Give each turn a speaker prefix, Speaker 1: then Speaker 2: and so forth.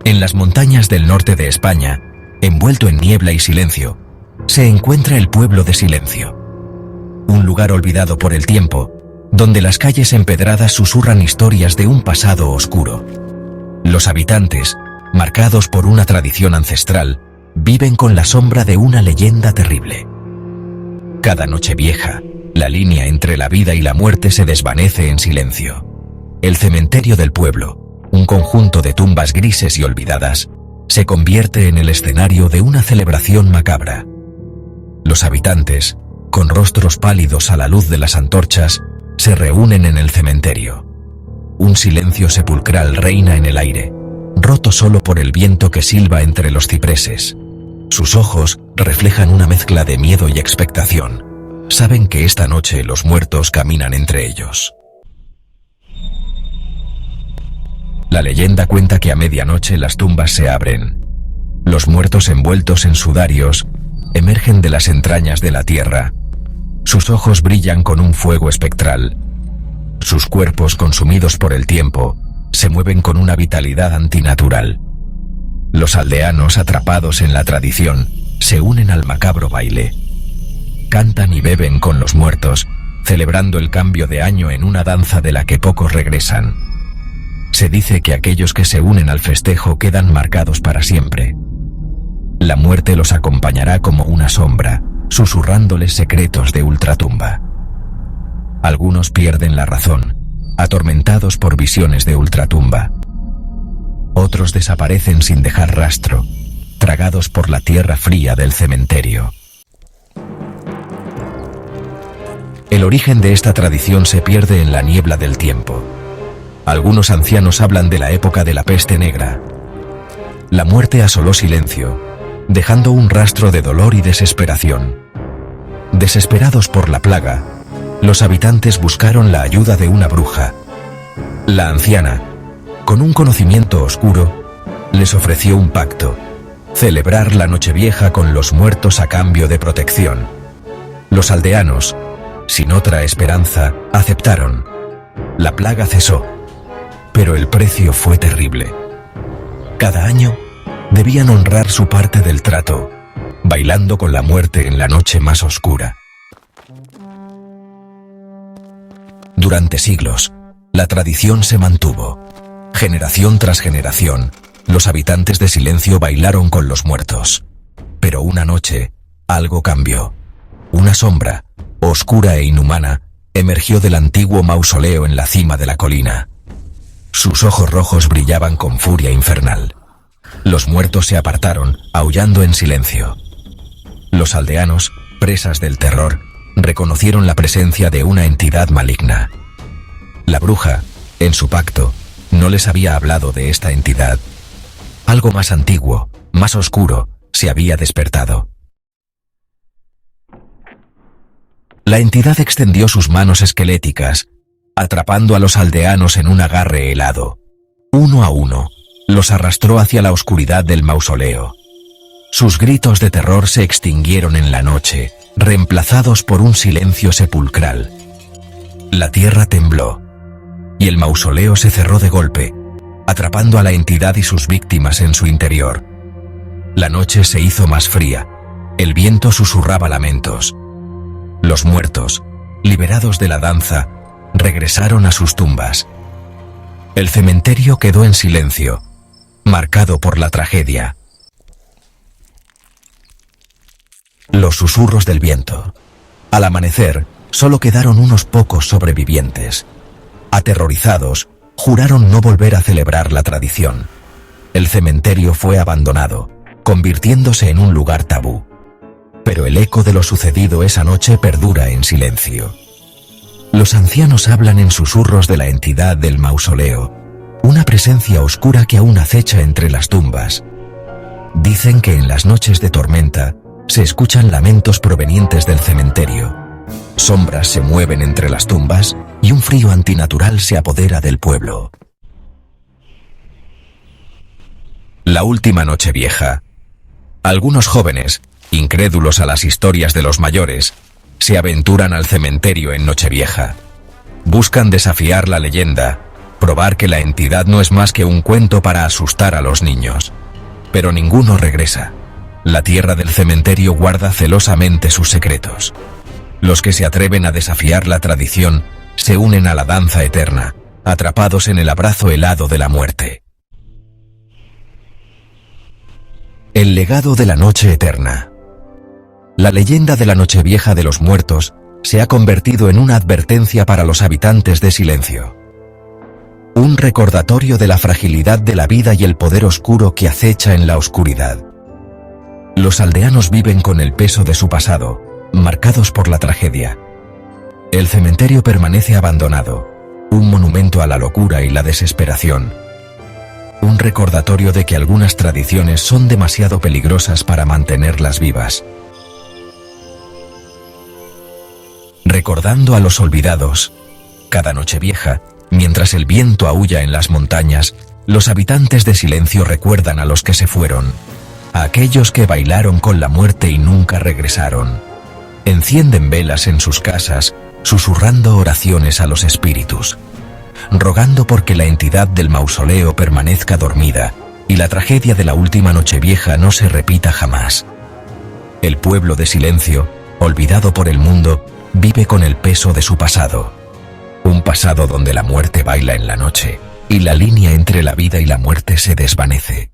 Speaker 1: En las montañas del norte de España, envuelto en niebla y silencio, se encuentra el pueblo de Silencio. Un lugar olvidado por el tiempo, donde las calles empedradas susurran historias de un pasado oscuro. Los habitantes, marcados por una tradición ancestral, viven con la sombra de una leyenda terrible. Cada Nochevieja, la línea entre la vida y la muerte se desvanece en silencio. El cementerio del pueblo, un conjunto de tumbas grises y olvidadas, se convierte en el escenario de una celebración macabra. Los habitantes, con rostros pálidos a la luz de las antorchas, se reúnen en el cementerio. Un silencio sepulcral reina en el aire, roto solo por el viento que silba entre los cipreses. Sus ojos reflejan una mezcla de miedo y expectación. Saben que esta noche los muertos caminan entre ellos. La leyenda cuenta que a medianoche las tumbas se abren. Los muertos envueltos en sudarios emergen de las entrañas de la tierra. Sus ojos brillan con un fuego espectral. Sus cuerpos, consumidos por el tiempo, se mueven con una vitalidad antinatural. Los aldeanos, atrapados en la tradición, se unen al macabro baile. Cantan y beben con los muertos, celebrando el cambio de año en una danza de la que pocos regresan. Se dice que aquellos que se unen al festejo quedan marcados para siempre. La muerte los acompañará como una sombra, susurrándoles secretos de ultratumba. Algunos pierden la razón, atormentados por visiones de ultratumba. Otros desaparecen sin dejar rastro, tragados por la tierra fría del cementerio. El origen de esta tradición se pierde en la niebla del tiempo. Algunos ancianos hablan de la época de la peste negra. La muerte asoló Silencio, dejando un rastro de dolor y desesperación. Desesperados por la plaga, los habitantes buscaron la ayuda de una bruja. La anciana, con un conocimiento oscuro, les ofreció un pacto: celebrar la Nochevieja con los muertos a cambio de protección. Los aldeanos, sin otra esperanza, aceptaron. La plaga cesó, pero el precio fue terrible. Cada año debían honrar su parte del trato, bailando con la muerte en la noche más oscura. Durante siglos, la tradición se mantuvo. Generación tras generación, los habitantes de Silencio bailaron con los muertos. Pero una noche, algo cambió. Una sombra, oscura e inhumana, emergió del antiguo mausoleo en la cima de la colina. Sus ojos rojos brillaban con furia infernal. Los muertos se apartaron, aullando en silencio. Los aldeanos, presas del terror, reconocieron la presencia de una entidad maligna. La bruja, en su pacto, no les había hablado de esta entidad. Algo más antiguo, más oscuro, se había despertado. La entidad extendió sus manos esqueléticas, atrapando a los aldeanos en un agarre helado. Uno a uno, los arrastró hacia la oscuridad del mausoleo. Sus gritos de terror se extinguieron en la noche, reemplazados por un silencio sepulcral. La tierra tembló, y el mausoleo se cerró de golpe, atrapando a la entidad y sus víctimas en su interior. La noche se hizo más fría, el viento susurraba lamentos. Los muertos, liberados de la danza, regresaron a sus tumbas. El cementerio quedó en silencio, marcado por la tragedia. Los susurros del viento. Al amanecer, solo quedaron unos pocos sobrevivientes. Aterrorizados, juraron no volver a celebrar la tradición. El cementerio fue abandonado, convirtiéndose en un lugar tabú. Pero el eco de lo sucedido esa noche perdura en silencio. Los ancianos hablan en susurros de la entidad del mausoleo, una presencia oscura que aún acecha entre las tumbas. Dicen que en las noches de tormenta se escuchan lamentos provenientes del cementerio. Sombras se mueven entre las tumbas y un frío antinatural se apodera del pueblo. La última Nochevieja. Algunos jóvenes, incrédulos a las historias de los mayores, se aventuran al cementerio en Nochevieja. Buscan desafiar la leyenda, probar que la entidad no es más que un cuento para asustar a los niños. Pero ninguno regresa. La tierra del cementerio guarda celosamente sus secretos. Los que se atreven a desafiar la tradición se unen a la danza eterna, atrapados en el abrazo helado de la muerte. El legado de la noche eterna. La leyenda de la Nochevieja de los Muertos se ha convertido en una advertencia para los habitantes de Silencio. Un recordatorio de la fragilidad de la vida y el poder oscuro que acecha en la oscuridad. Los aldeanos viven con el peso de su pasado, marcados por la tragedia. El cementerio permanece abandonado, un monumento a la locura y la desesperación. Un recordatorio de que algunas tradiciones son demasiado peligrosas para mantenerlas vivas. Recordando a los olvidados, cada Nochevieja, mientras el viento aúlla en las montañas, los habitantes de Silencio recuerdan a los que se fueron, a aquellos que bailaron con la muerte y nunca regresaron. Encienden velas en sus casas, susurrando oraciones a los espíritus, rogando porque la entidad del mausoleo permanezca dormida y la tragedia de la última Nochevieja no se repita jamás. El pueblo de Silencio, olvidado por el mundo, vive con el peso de su pasado. Un pasado donde la muerte baila en la noche y la línea entre la vida y la muerte se desvanece.